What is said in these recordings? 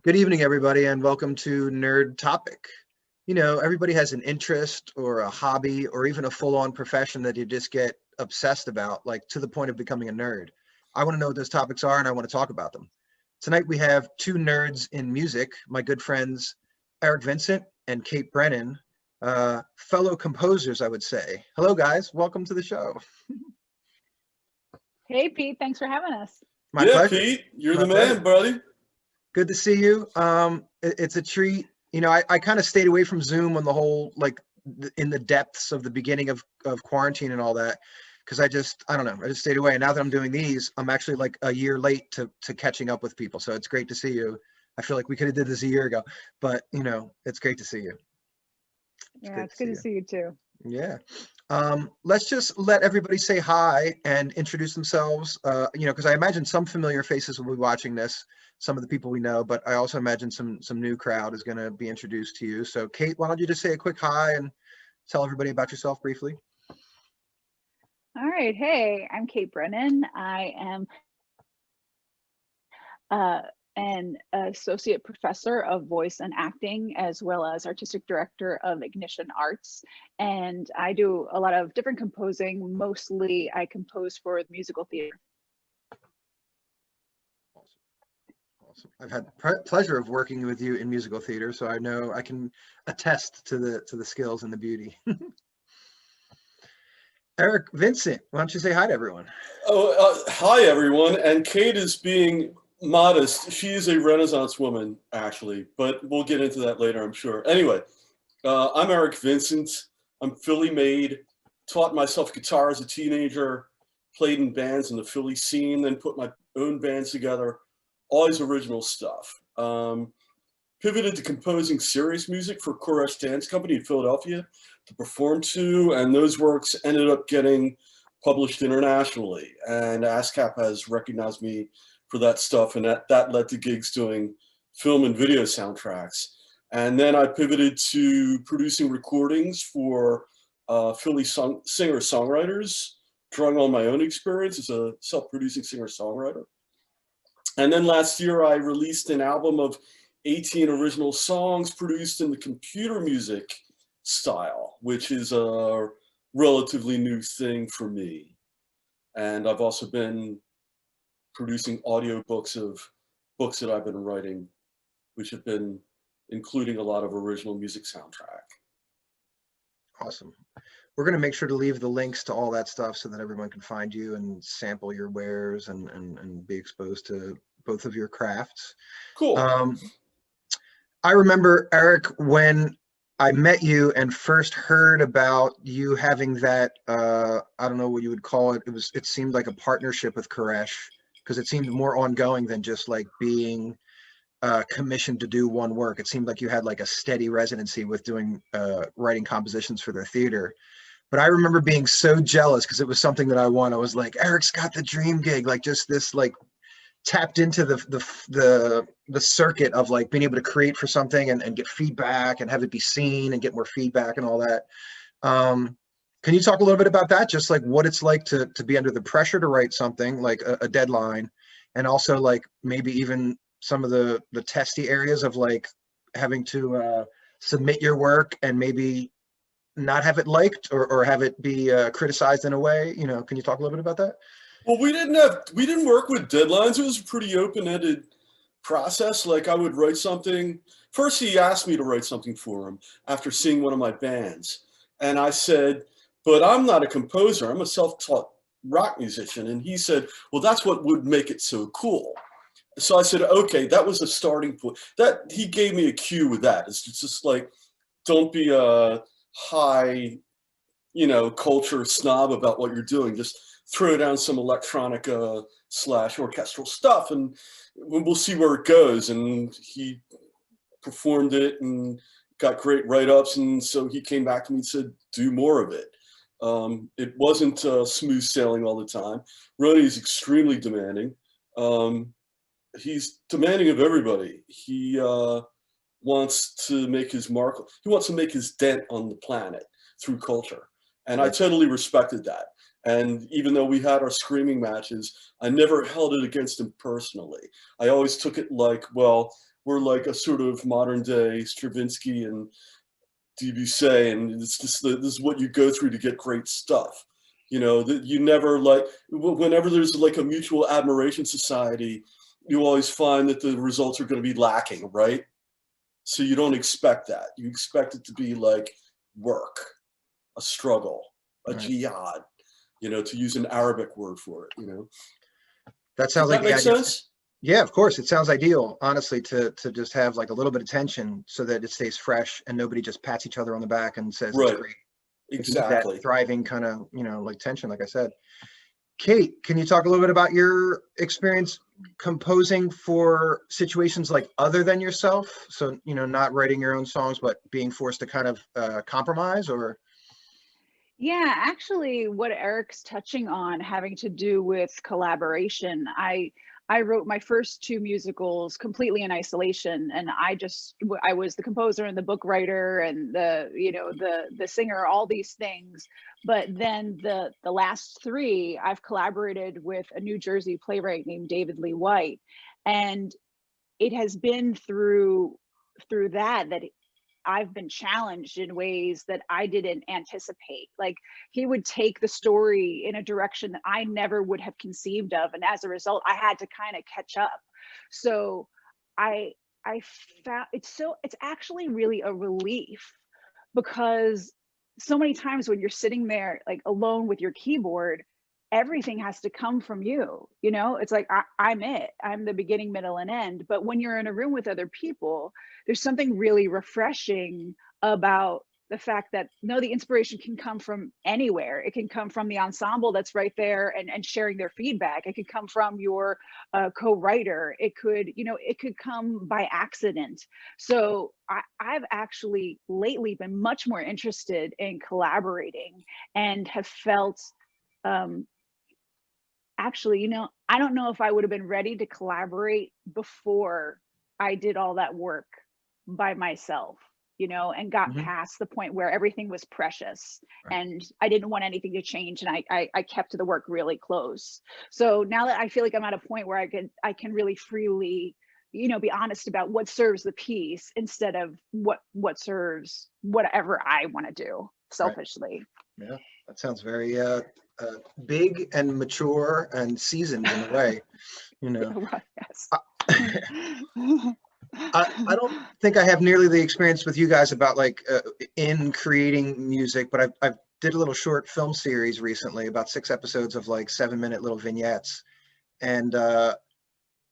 Good evening, everybody, and welcome to NerD Topic. You know, everybody has an interest or a hobby or even a full-on profession that you just get obsessed about, like to the point of becoming a nerd. I want to know what those topics are and I want to talk about them. Tonight we have two nerds in music, my good friends Eric Vincent and Kate Brennan, fellow composers, I would say. Hello, guys. Welcome to the show. Hey, Pete, thanks for having us. My Yeah, pleasure. Pete, you're My the pleasure. man, buddy. Good to see you. It's a treat. You know, I kind of stayed away from Zoom on the whole, like in the depths of the beginning of quarantine and all that, because I don't know, I just stayed away. And now that I'm doing these, I'm actually like a year late to catching up with people. So it's great to see you. I feel like we could have did this a year ago, but you know, it's great to see you. Yeah, it's good to see you too. Yeah. Let's just let everybody say hi and introduce themselves. You know, because I imagine some familiar faces will be watching this, some of the people we know, but I also imagine some new crowd is going to be introduced to you. So Kate, why don't you just say a quick hi and tell everybody about yourself briefly? All right. Hey, I'm Kate Brennan. I am an associate professor of voice and acting, as well as artistic director of Ignition Arts. And I do a lot of different composing. Mostly I compose for the musical theater. Awesome. I've had pleasure of working with you in musical theater, so I know I can attest to the skills and the beauty. Eric Vincent, why don't you say hi to everyone? Oh, hi, everyone. And Kate is being modest. She is a Renaissance woman, actually, but we'll get into that later, I'm sure. Anyway, I'm Eric Vincent. I'm Philly made, taught myself guitar as a teenager, played in bands in the Philly scene, then put my own bands together, always original stuff. Pivoted to composing serious music for Koresh Dance Company in Philadelphia to perform to, and those works ended up getting published internationally. And ASCAP has recognized me for that stuff, and that led to gigs doing film and video soundtracks. And then I pivoted to producing recordings for Philly singer-songwriters, drawing on my own experience as a self-producing singer-songwriter. And then last year I released an album of 18 original songs produced in the computer music style, which is a relatively new thing for me. And I've also been producing audiobooks of books that I've been writing, which have been including a lot of original music soundtrack. Awesome. We're going to make sure to leave the links to all that stuff so that everyone can find you and sample your wares and be exposed to both of your crafts. Cool. I remember, Eric, when I met you and first heard about you having that, I don't know what you would call it. It seemed like a partnership with Koresh, because it seemed more ongoing than just like being commissioned to do one work. It seemed like you had like a steady residency with doing writing compositions for their theater. But I remember being so jealous because it was something that I won. I was like, Eric's got the dream gig, like just this like tapped into the circuit of like being able to create for something and get feedback and have it be seen and get more feedback and all that. Can you talk a little bit about that? Just like what it's like to be under the pressure to write something like a deadline, and also like maybe even some of the testy areas of like having to submit your work and maybe not have it liked or have it be criticized in a way. You know, can you talk a little bit about that? Well, we didn't work with deadlines. It was a pretty open-ended process. Like I would write something. First, he asked me to write something for him after seeing one of my bands. And I said, but I'm not a composer. I'm a self-taught rock musician. And he said, well, that's what would make it so cool. So I said, okay, that was a starting point. That he gave me a cue with that. It's just like, don't be a high, culture snob about what you're doing. Just throw down some electronic / orchestral stuff and we'll see where it goes. And he performed it and got great write-ups. And so he came back to me and said, do more of it. It wasn't smooth sailing all the time. Ronnie is extremely demanding. He's demanding of everybody. He wants to make his mark. He wants to make his dent on the planet through culture. And I totally respected that. And even though we had our screaming matches, I never held it against him personally. I always took it like, well, we're like a sort of modern day Stravinsky and Debussy, and it's just this is what you go through to get great stuff. You know, that you never like, whenever there's like a mutual admiration society, you always find that the results are going to be lacking, right? So you don't expect that. You expect it to be like work, a struggle, a jihad, you know, to use an Arabic word for it, you know. That sounds Does like that make sense? Yeah, of course. It sounds ideal, honestly, to just have like a little bit of tension so that it stays fresh and nobody just pats each other on the back and says it's Right. great. Exactly. That thriving kind of, you know, like tension, like I said. Kate, can you talk a little bit about your experience composing for situations like other than yourself? So, you know, not writing your own songs, but being forced to kind of compromise or? Yeah, actually, what Eric's touching on having to do with collaboration. I wrote my first two musicals completely in isolation, and I was the composer and the book writer and the singer, all these things. But then the last three, I've collaborated with a New Jersey playwright named David Lee White, and it has been through that I've been challenged in ways that I didn't anticipate. Like, he would take the story in a direction that I never would have conceived of. And as a result, I had to kind of catch up. So I found it's actually really a relief, because so many times when you're sitting there like alone with your keyboard, everything has to come from you. You know, it's like I'm the beginning, middle, and end. But when you're in a room with other people, there's something really refreshing about the fact that no, the inspiration can come from anywhere. It can come from the ensemble that's right there and sharing their feedback. It could come from your co-writer. It could come by accident. So I've actually lately been much more interested in collaborating, and have felt actually, you know, I don't know if I would have been ready to collaborate before I did all that work by myself, you know, and got past the point where everything was precious and I didn't want anything to change, and I kept the work really close. So now that I feel like I'm at a point where I can really freely, you know, be honest about what serves the piece instead of what serves whatever I want to do selfishly. Yeah, that sounds very big and mature and seasoned in a way, you know. Yes. I don't think I have nearly the experience with you guys about like in creating music, but I did a little short film series recently, about 6 episodes of like 7-minute little vignettes. And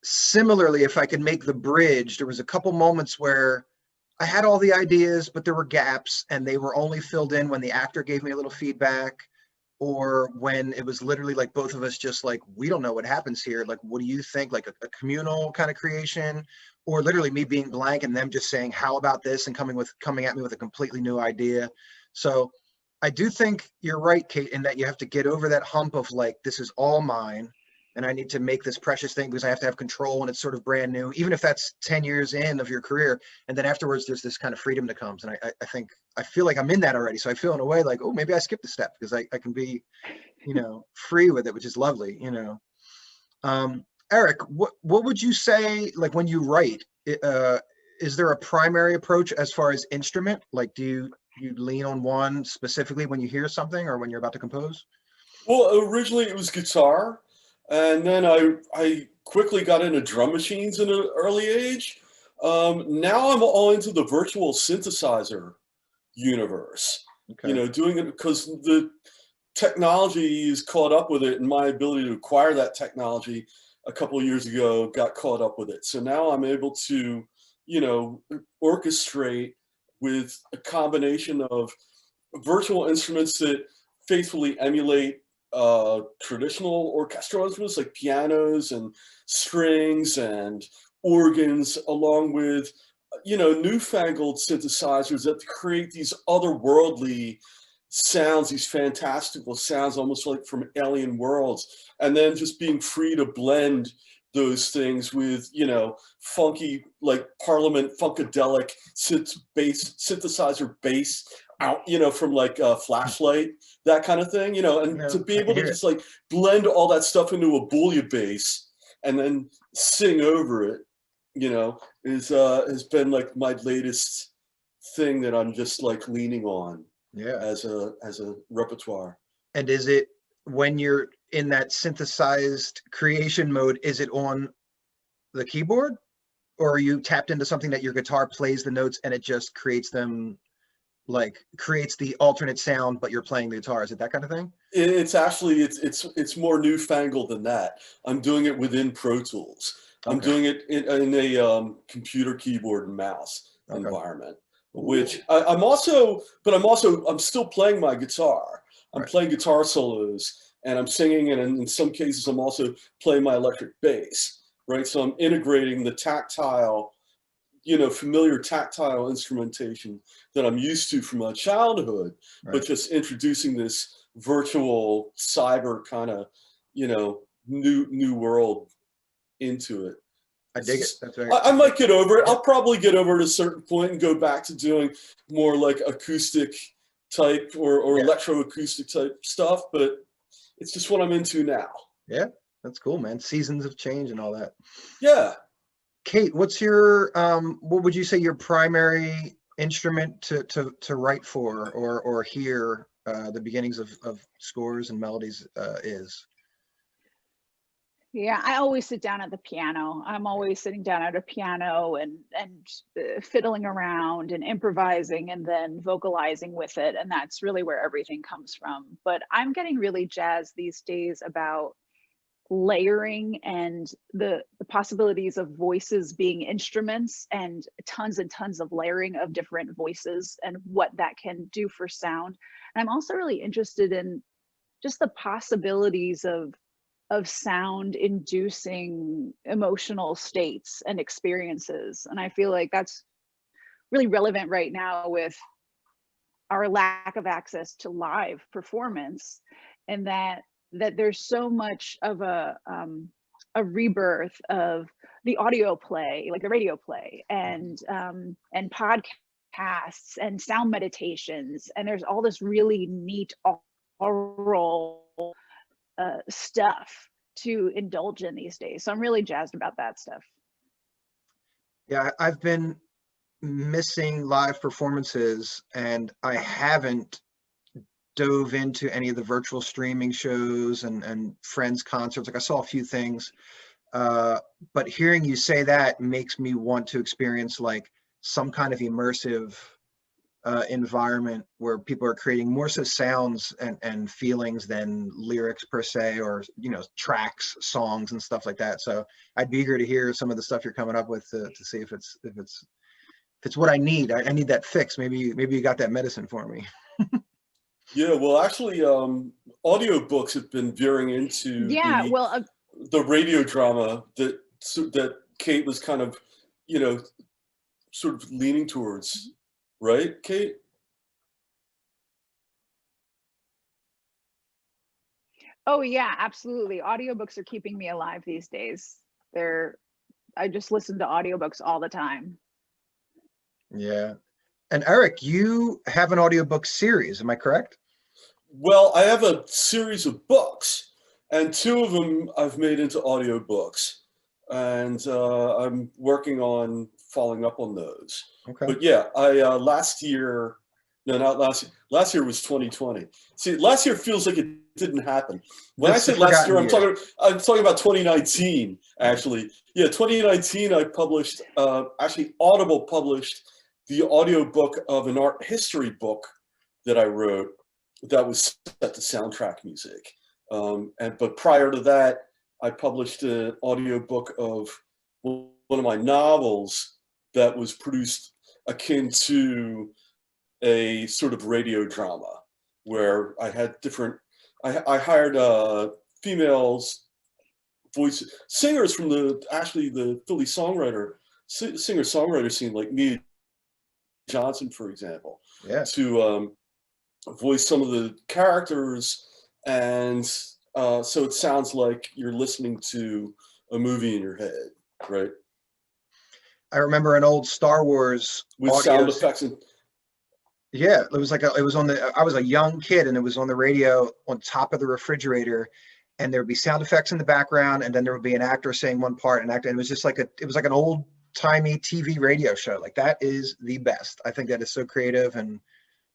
similarly, if I could make the bridge, there was a couple moments where I had all the ideas, but there were gaps, and they were only filled in when the actor gave me a little feedback, or when it was literally like both of us just like, we don't know what happens here. Like, what do you think? Like a communal kind of creation, or literally me being blank and them just saying, how about this? And coming at me with a completely new idea. So I do think you're right, Kate, in that you have to get over that hump of like, this is all mine, and I need to make this precious thing because I have to have control and it's sort of brand new, even if that's 10 years in of your career. And then afterwards, there's this kind of freedom that comes. And I feel like I'm in that already. So I feel in a way like, oh, maybe I skipped a step because I can be, you know, free with it, which is lovely, you know. Eric, what would you say, like when you write, is there a primary approach as far as instrument? Like, do you lean on one specifically when you hear something or when you're about to compose? Well, originally it was guitar. And then I quickly got into drum machines in an early age. Now I'm all into the virtual synthesizer universe. Okay. You know, doing it because the technology is caught up with it, and my ability to acquire that technology a couple of years ago got caught up with it. So now I'm able to, you know, orchestrate with a combination of virtual instruments that faithfully emulate traditional orchestral instruments like pianos and strings and organs, along with, you know, newfangled synthesizers that create these otherworldly sounds, these fantastical sounds, almost like from alien worlds, and then just being free to blend those things with, you know, funky, like Parliament funkadelic synthesizer bass out, you know, from like Flashlight, that kind of thing, you know, and to be able to just like blend all that stuff into a bouillabaisse and then sing over it, you know, has been like my latest thing that I'm just like leaning on as a repertoire. And is it, when you're in that synthesized creation mode, is it on the keyboard, or are you tapped into something that your guitar plays the notes and it just creates them, like creates the alternate sound, but you're playing the guitar? Is it that kind of thing? It's actually, it's more newfangled than that. I'm doing it within Pro Tools. I'm doing it in a computer keyboard and mouse environment, which I'm still playing my guitar. I'm playing guitar solos and I'm singing, and in some cases I'm also playing my electric bass, right? So I'm integrating the tactile, familiar tactile instrumentation that I'm used to from my childhood, but just introducing this virtual cyber kind of, new world into it. I dig it. That's right. I might get over it. I'll probably get over it at a certain point and go back to doing more like acoustic type or electroacoustic type stuff, but it's just what I'm into now. Yeah, that's cool, man. Seasons of change and all that. Yeah. Kate, what's your what would you say your primary instrument to write for or hear the beginnings of scores and melodies is? Yeah, I always sit down at the piano. I'm always sitting down at a piano and fiddling around and improvising and then vocalizing with it. And that's really where everything comes from. But I'm getting really jazzed these days about layering and the possibilities of voices being instruments, and tons of layering of different voices and what that can do for sound. And I'm also really interested in just the possibilities of sound inducing emotional states and experiences. And I feel like that's really relevant right now with our lack of access to live performance, and that there's so much of a rebirth of the audio play, like the radio play, and podcasts and sound meditations. And there's all this really neat oral stuff to indulge in these days. So I'm really jazzed about that stuff. Yeah, I've been missing live performances, and I haven't dove into any of the virtual streaming shows and friends concerts. Like I saw a few things, but hearing you say that makes me want to experience like some kind of immersive environment where people are creating more so sounds and feelings than lyrics per se, or tracks, songs and stuff like that. So I'd be eager to hear some of the stuff you're coming up with to see if it's what I need. I need that fix. Maybe you got that medicine for me. Yeah, well, actually, audiobooks have been veering into the radio drama that Kate was kind of, sort of leaning towards, right, Kate? Oh yeah, absolutely. Audiobooks are keeping me alive these days. I just listen to audiobooks all the time. Yeah. And Eric, you have an audiobook series, am I correct? Well, I have a series of books, and 2 of them I've made into audiobooks, and I'm working on following up on those. Okay. But yeah, last year was 2020. See, last year feels like it didn't happen. When I say last year, I'm talking about 2019, actually. Yeah, 2019, I published, actually Audible published the audiobook of an art history book that I wrote that was set to soundtrack music. But prior to that, I published an audiobook of one of my novels that was produced akin to a sort of radio drama, where I had I hired females singers from the Philly singer-songwriter scene, like Mia Johnson, for example, to voice some of the characters, and so it sounds like you're listening to a movie in your head, right? I remember an old Star Wars with sound effects and yeah, it was like I was a young kid, and it was on the radio on top of the refrigerator, and there would be sound effects in the background, and then there would be an actor saying one part, and it was just like it was like an old timey TV radio show. Like that is the best. I think that is so creative and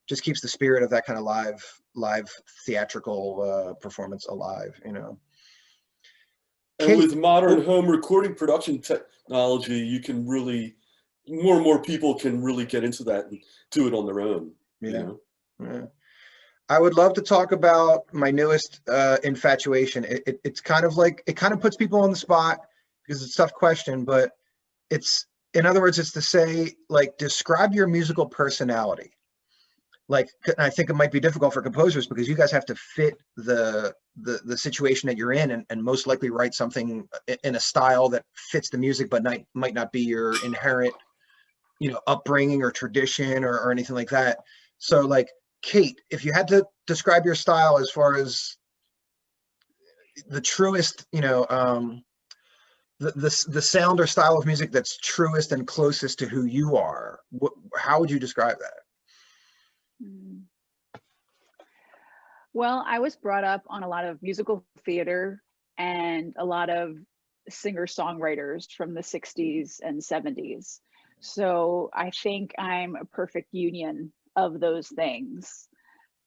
just keeps the spirit of that kind of live theatrical performance alive, you know. And Kate, with modern home recording production technology, you can really, more and more people can really get into that and do it on their own. Yeah. You know? Yeah. I would love to talk about my newest infatuation. It's kind of like, it kind of puts people on the spot because it's a tough question, but it's, in other words, it's to say, like, describe your musical personality. Like, I think it might be difficult for composers because you guys have to fit the situation that you're in, and most likely write something in a style that fits the music, but might not be your inherent, you know, upbringing or tradition or anything like that. So, like, Kate, if you had to describe your style as far as the truest, you know, the sound or style of music that's truest and closest to who you are, how would you describe that? Well, I was brought up on a lot of musical theater and a lot of singer-songwriters from the 60s and 70s. So I think I'm a perfect union of those things,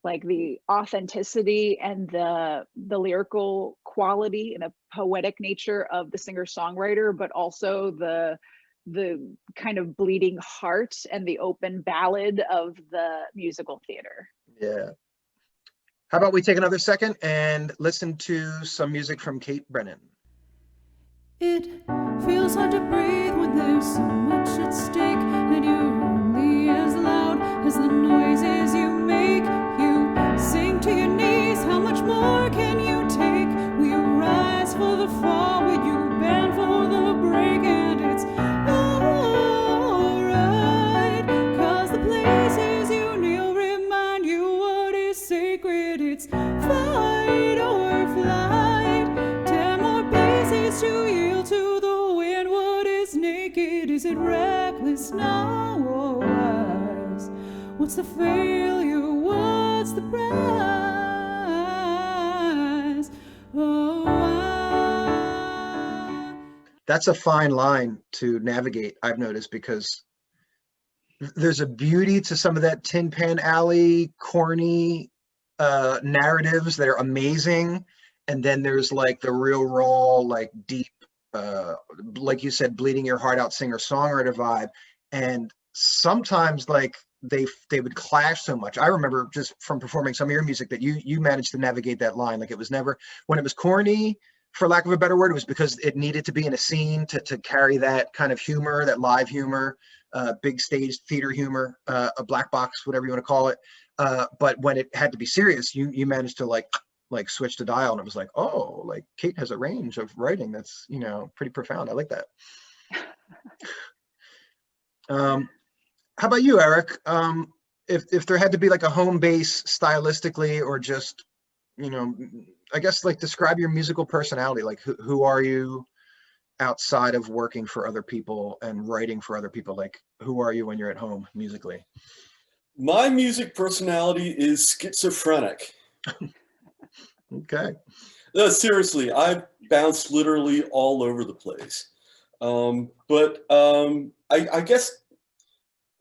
like the authenticity and the lyrical quality and the poetic nature of the singer-songwriter, but also the kind of bleeding heart and the open ballad of the musical theater. Yeah. How about we take another second and listen to some music from Kate Brennan. It feels hard to breathe when there's so much at stake, and you're only as loud as the noises you make. You sink to your knees, how much more can you take? Will you rise for the fall? Will you bend for the break? And it's alright, 'cause the places you kneel remind you what is sacred. It's fight or flight, 10 more paces to yield to the wind. What is naked? Is it reckless now or wise? What's the failure? What's the prize? Oh, That's a fine line to navigate, I've noticed, because there's a beauty to some of that Tin Pan Alley corny narratives that are amazing, and then there's like the real raw, like deep, like you said, bleeding your heart out singer-songwriter vibe. And sometimes like they would clash so much. I remember just from performing some of your music that you managed to navigate that line. Like it was never, when it was corny, for lack of a better word, it was because it needed to be in a scene to carry that kind of humor, that live humor, big stage theater humor, a black box, whatever you want to call it. But when it had to be serious, you managed to like switch the dial, and it was like, oh, like Kate has a range of writing that's, you know, pretty profound. I like that. How about you, Eric? If there had to be like a home base stylistically, or just, you know, I guess like describe your musical personality. Like who are you outside of working for other people and writing for other people? Like who are you when you're at home musically? My music personality is schizophrenic. Okay. No, seriously, I bounce literally all over the place. I guess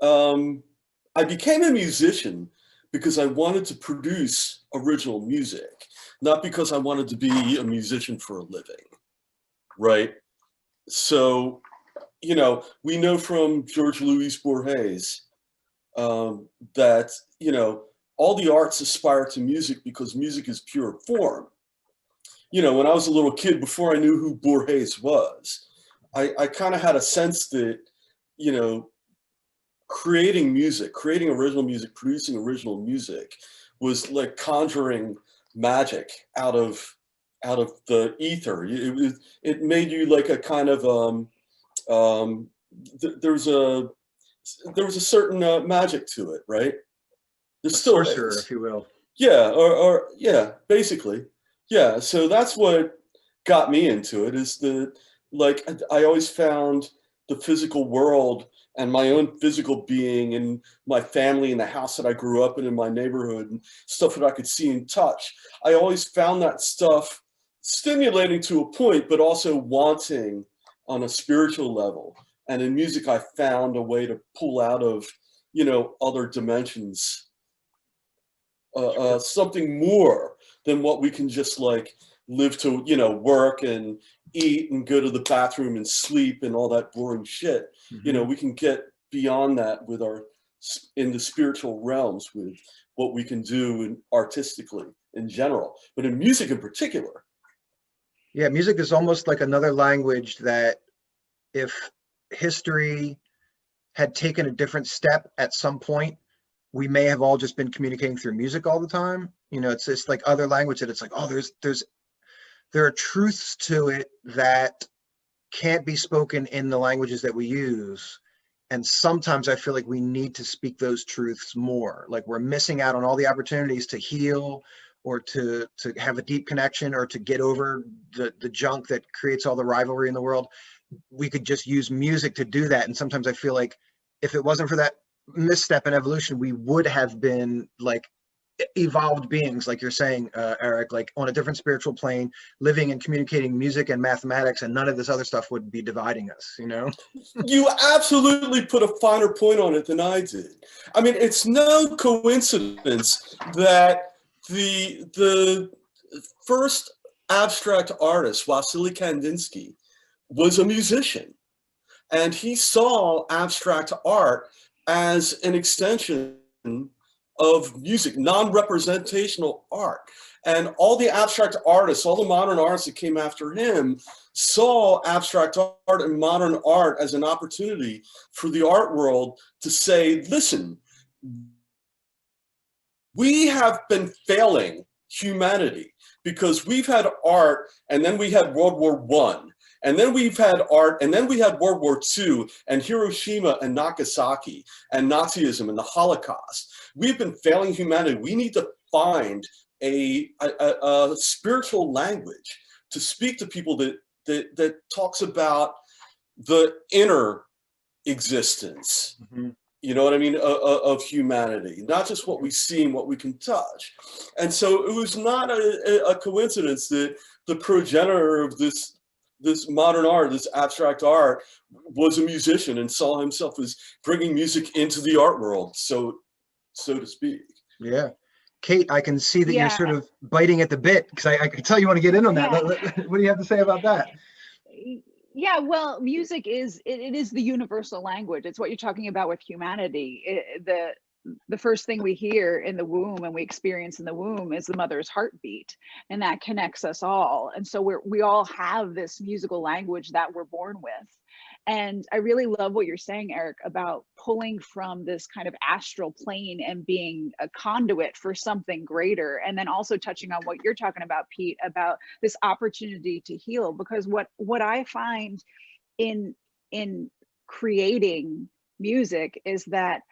I became a musician because I wanted to produce original music, not because I wanted to be a musician for a living, right? So, you know, we know from George Louis Borges that, you know, all the arts aspire to music because music is pure form. You know, when I was a little kid, before I knew who Borges was, I kind of had a sense that, you know, creating music, creating original music, producing original music was like conjuring magic out of the ether. It made you like a kind of there was a certain magic to it, right? There's still Sorcerer, is. if you will. Yeah, or yeah, basically. Yeah, so that's what got me into it, is that, like, I always found the physical world and my own physical being and my family and the house that I grew up in my neighborhood and stuff that I could see and touch. I always found that stuff stimulating to a point, but also wanting on a spiritual level. And in music, I found a way to pull out of, you know, other dimensions, something more than what we can just like live to, you know, work and eat and go to the bathroom and sleep and all that boring shit. You know, we can get beyond that with in the spiritual realms with what we can do artistically in general, but in music in particular. Yeah, music is almost like another language that if history had taken a different step at some point, we may have all just been communicating through music all the time. You know, it's just like other language that it's like, oh, there are truths to it that can't be spoken in the languages that we use. And sometimes I feel like we need to speak those truths more. Like we're missing out on all the opportunities to heal or to have a deep connection or to get over the junk that creates all the rivalry in the world. We could just use music to do that. And sometimes I feel like if it wasn't for that misstep in evolution, we would have been like evolved beings, like you're saying, Eric, like on a different spiritual plane, living and communicating music and mathematics, and none of this other stuff would be dividing us, you know? You absolutely put a finer point on it than I did. I mean, it's no coincidence that the first abstract artist, Wassily Kandinsky, was a musician. And he saw abstract art as an extension of music, non-representational art. And all the abstract artists, all the modern artists that came after him saw abstract art and modern art as an opportunity for the art world to say, listen, we have been failing humanity because we've had art and then we had World War I. And then we've had art, and then we had World War II, and Hiroshima and Nagasaki, and Nazism and the Holocaust. We've been failing humanity. We need to find a spiritual language to speak to people that talks about the inner existence, you know what I mean, of humanity, not just what we see and what we can touch. And so it was not a coincidence that the progenitor of this modern art, this abstract art, was a musician and saw himself as bringing music into the art world, so to speak. Yeah. Kate, I can see that you're sort of biting at the bit because I can tell you want to get in on that. What do you have to say about that? Yeah, well, music is the universal language. It's what you're talking about with humanity. The first thing we hear in the womb and we experience in the womb is the mother's heartbeat, and that connects us all. And so we all have this musical language that we're born with. And I really love what you're saying, Eric, about pulling from this kind of astral plane and being a conduit for something greater. And then also touching on what you're talking about, Pete, about this opportunity to heal. Because what I find in creating music is that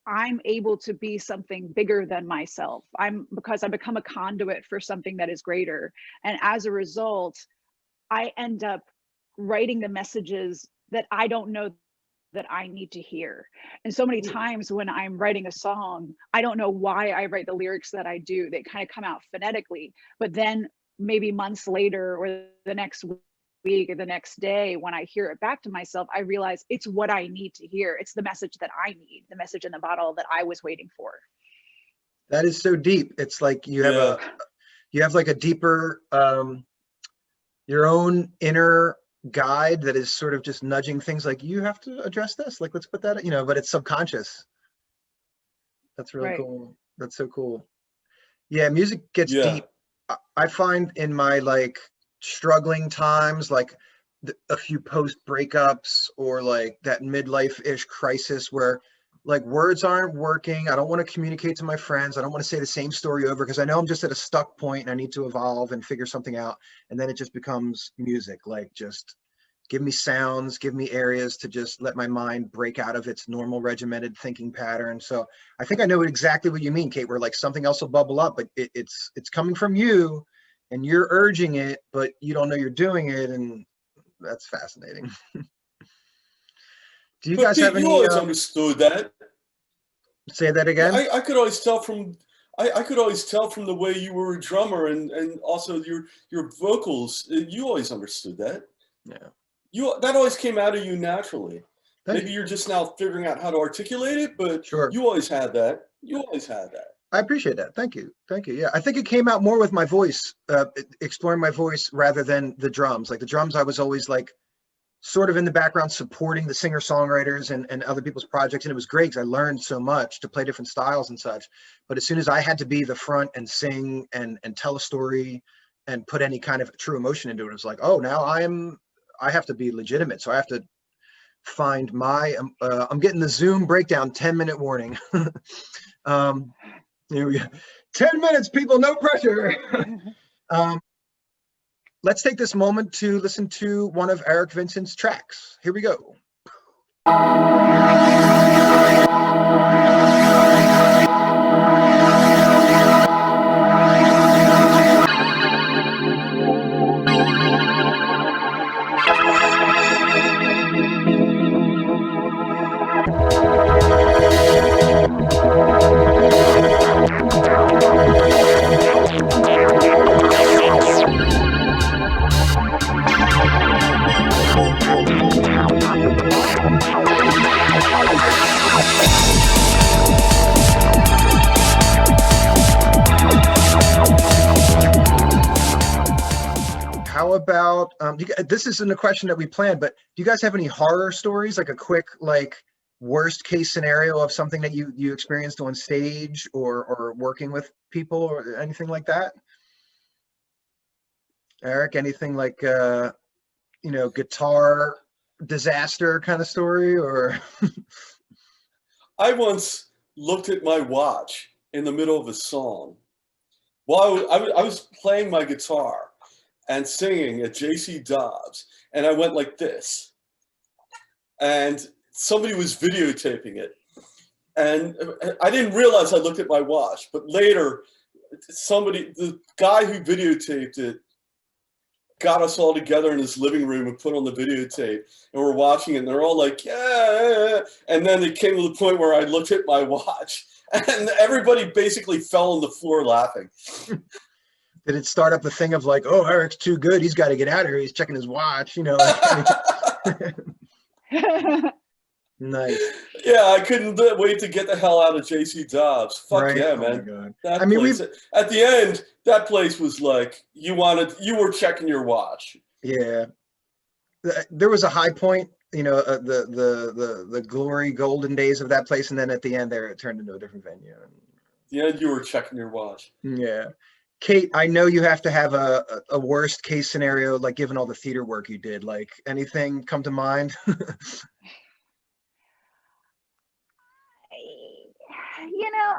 I'm able to be something bigger than myself. Because I become a conduit for something that is greater. And as a result, I end up writing the messages that I don't know that I need to hear. And so many times when I'm writing a song, I don't know why I write the lyrics that I do. They kind of come out phonetically, but then maybe months later or the next week or the next day, when I hear it back to myself, I realize it's what I need to hear. It's the message that I need, the message in the bottle that I was waiting for. That is so deep. It's like you have like a deeper, your own inner guide that is sort of just nudging things like, you have to address this, like let's put that, you know, but it's subconscious. That's really cool. That's so cool. Yeah, music gets deep. I find in my like struggling times, like a few post breakups or like that midlife-ish crisis where like words aren't working, I don't want to communicate to my friends, I don't want to say the same story over because I know I'm just at a stuck point and I need to evolve and figure something out. And then it just becomes music, like just give me sounds, give me areas to just let my mind break out of its normal regimented thinking pattern. So I think I know exactly what you mean, Kate, where like something else will bubble up, but it's coming from you and you're urging it, but you don't know you're doing it. And that's fascinating. Do you guys have any? You always understood that. Say that again. I could always tell from I could always tell from the way you were a drummer and also your vocals. You always understood that. Yeah. that always came out of you naturally. Thank Maybe you're just now figuring out how to articulate it, but Sure. you always had that. You always had that. I appreciate that. Thank you. Thank you. Yeah, I think it came out more with my voice, exploring my voice rather than the drums. Like the drums, I was always like sort of in the background supporting the singer-songwriters and other people's projects. And it was great because I learned so much to play different styles and such. But as soon as I had to be the front and sing and tell a story and put any kind of true emotion into it, it was like, oh, now I have to be legitimate. So I have to find my, I'm getting the Zoom breakdown 10-minute warning. Here we go. 10 minutes, people, no pressure. Let's take this moment to listen to one of Eric Vincent's tracks. Here we go. How about, this isn't a question that we planned, but do you guys have any horror stories, like a quick, like worst case scenario of something that you experienced on stage or working with people or anything like that? Eric, anything like, guitar disaster kind of story or? I once looked at my watch in the middle of a song while I was playing my guitar and singing at JC Dobbs, and I went like this, and somebody was videotaping it, and I didn't realize I looked at my watch, but later the guy who videotaped it got us all together in his living room and put on the videotape, and we're watching it, and they're all like, yeah, and then it came to the point where I looked at my watch, and everybody basically fell on the floor laughing. Did it start up the thing of like, oh, Eric's too good, he's got to get out of here, he's checking his watch, Nice. Yeah, I couldn't wait to get the hell out of JC Dobbs. Fuck right. Yeah, man. Oh I mean, at the end, that place was like, you were checking your watch. Yeah. There was a high point, the glory golden days of that place, and then at the end there it turned into a different venue. At the end you were checking your watch. Yeah. Kate, I know you have to have a worst case scenario, like given all the theater work you did, like anything come to mind?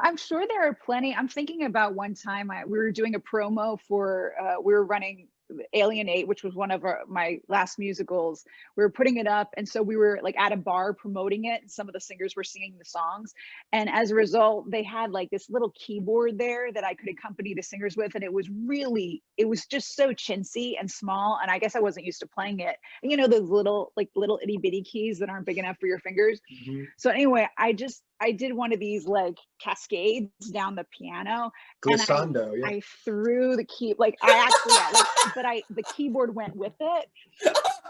I'm sure there are plenty. I'm thinking about one time we were doing a promo for, we were running Alien 8, which was one of my last musicals. We were putting it up, and so we were like at a bar promoting it, and some of the singers were singing the songs, and as a result they had like this little keyboard there that I could accompany the singers with, and it was just so chintzy and small, and I guess I wasn't used to playing it, and those little itty bitty keys that aren't big enough for your fingers. Mm-hmm. So anyway, I did one of these like cascades down the piano, glissando, and I threw the key, like I actually but the keyboard went with it,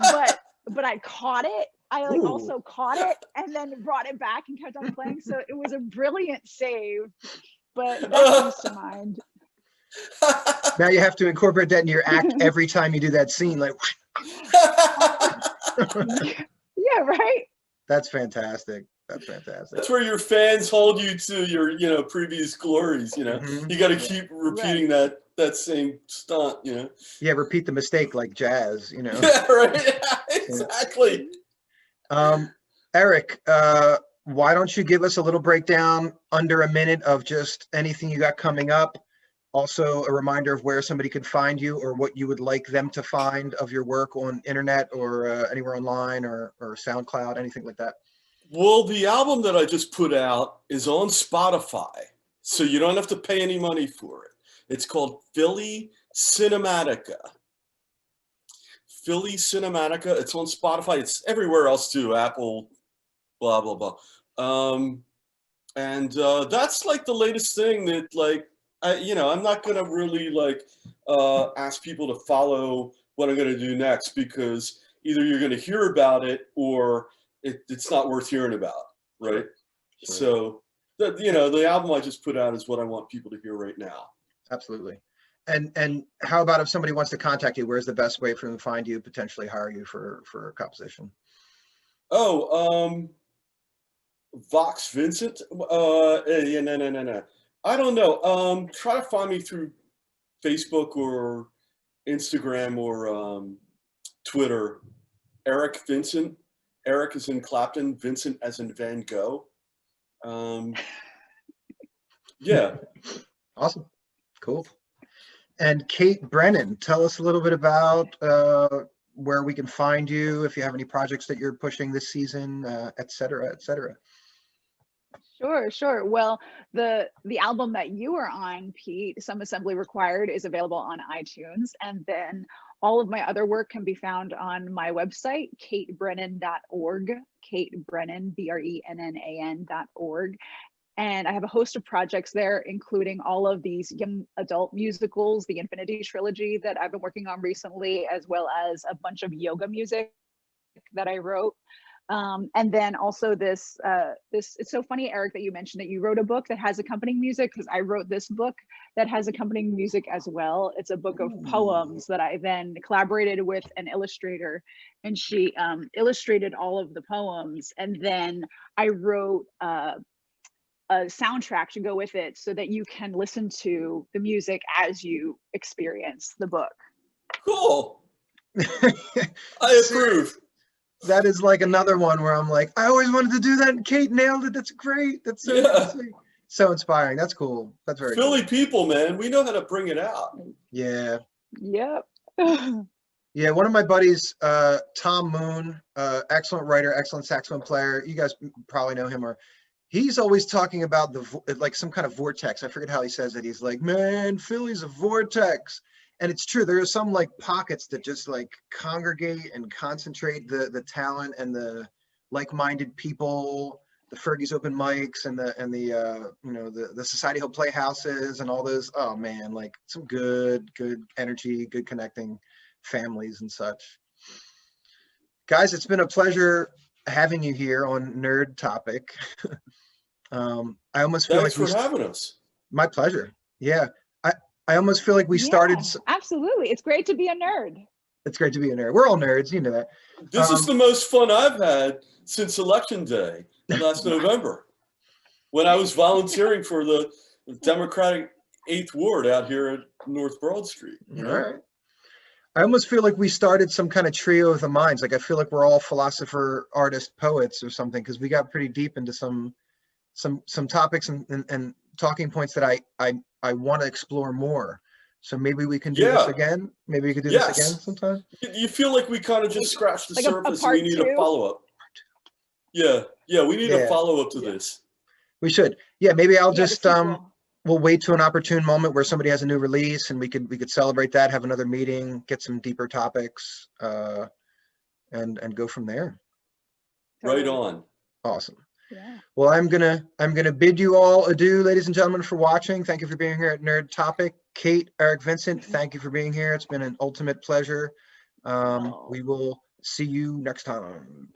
but I caught it. I also caught it and then brought it back and kept on playing. So it was a brilliant save, but that comes to mind. Now you have to incorporate that in your act every time you do that scene, like. Yeah, right. That's fantastic. That's fantastic. That's where your fans hold you to your, previous glories, Mm-hmm. You got to keep repeating that same stunt, Yeah, repeat the mistake like jazz, Yeah, right. Yeah, exactly. Eric, why don't you give us a little breakdown under a minute of just anything you got coming up? Also a reminder of where somebody could find you or what you would like them to find of your work on internet or anywhere online or SoundCloud, anything like that. Well, the album that I just put out is on Spotify, so you don't have to pay any money for it. It's called Philly Cinematica. Philly Cinematica. It's on Spotify. It's everywhere else too. Apple, blah, blah, blah. And that's like the latest thing that I'm not going to really ask people to follow what I'm going to do next because, either you're going to hear about it or it's not worth hearing about, right? Sure. So, the album I just put out is what I want people to hear right now. Absolutely. And how about if somebody wants to contact you, where's the best way for them to find you, potentially hire you for composition? Oh, Vox Vincent? Yeah, no. I don't know. Try to find me through Facebook or Instagram or Twitter. Eric Vincent. Eric is in Clapton, Vincent as in Van Gogh. Yeah. Awesome. Cool. And Kate Brennan, tell us a little bit about where we can find you, if you have any projects that you're pushing this season, et cetera, et cetera. Sure. Well, the album that you are on, Pete, Some Assembly Required, is available on iTunes. And then all of my other work can be found on my website, katebrennan.org, Kate Brennan, BRENNAN.org. And I have a host of projects there, including all of these young adult musicals, the Infinity Trilogy that I've been working on recently, as well as a bunch of yoga music that I wrote. And then also this, it's so funny, Eric, that you mentioned that you wrote a book that has accompanying music, because I wrote this book that has accompanying music as well. It's a book of poems that I then collaborated with an illustrator, and she illustrated all of the poems. And then I wrote a soundtrack to go with it so that you can listen to the music as you experience the book. Cool. I approve. That is like another one where I'm like, I always wanted to do that, and Kate nailed it. That's great. That's so inspiring. That's cool. That's very Philly cool. people, man, we know how to bring it out. Yeah. Yep. Yeah, one of my buddies, Tom Moon, excellent writer, excellent saxophone player. You guys probably know him, or he's always talking about like some kind of vortex. I forget how he says it. He's like, man, Philly's a vortex. And it's true. There are some like pockets that just like congregate and concentrate the talent and the like-minded people, the Fergie's open mics and the Society Hill Playhouses and all those. Oh man, like some good energy, good connecting families and such. Guys, it's been a pleasure having you here on NerD TopiC. I almost feel Thanks like for having us. My pleasure. Yeah. I almost feel like we started. Absolutely. It's great to be a nerd. It's great to be a nerd. We're all nerds, you know that. This is the most fun I've had since Election Day last November, when I was volunteering for the Democratic 8th Ward out here at North Broad Street. You know? All right. I almost feel like we started some kind of trio of the minds. Like I feel like we're all philosopher, artist, poets or something, because we got pretty deep into some topics and talking points that I want to explore more. So maybe we can do this again. Maybe we could do this again sometime. You feel like we kind of just scratched the like surface a and we need a follow-up. Yeah, we need a follow-up to this. We should. Yeah, maybe I'll just we'll wait to an opportune moment where somebody has a new release and we could celebrate that, have another meeting, get some deeper topics, and go from there. Right on. Awesome. Yeah. Well, I'm gonna bid you all adieu, ladies and gentlemen, for watching. Thank you for being here at NerD TopiC. Kate, Eric, Vincent, thank you for being here. It's been an ultimate pleasure. We will see you next time.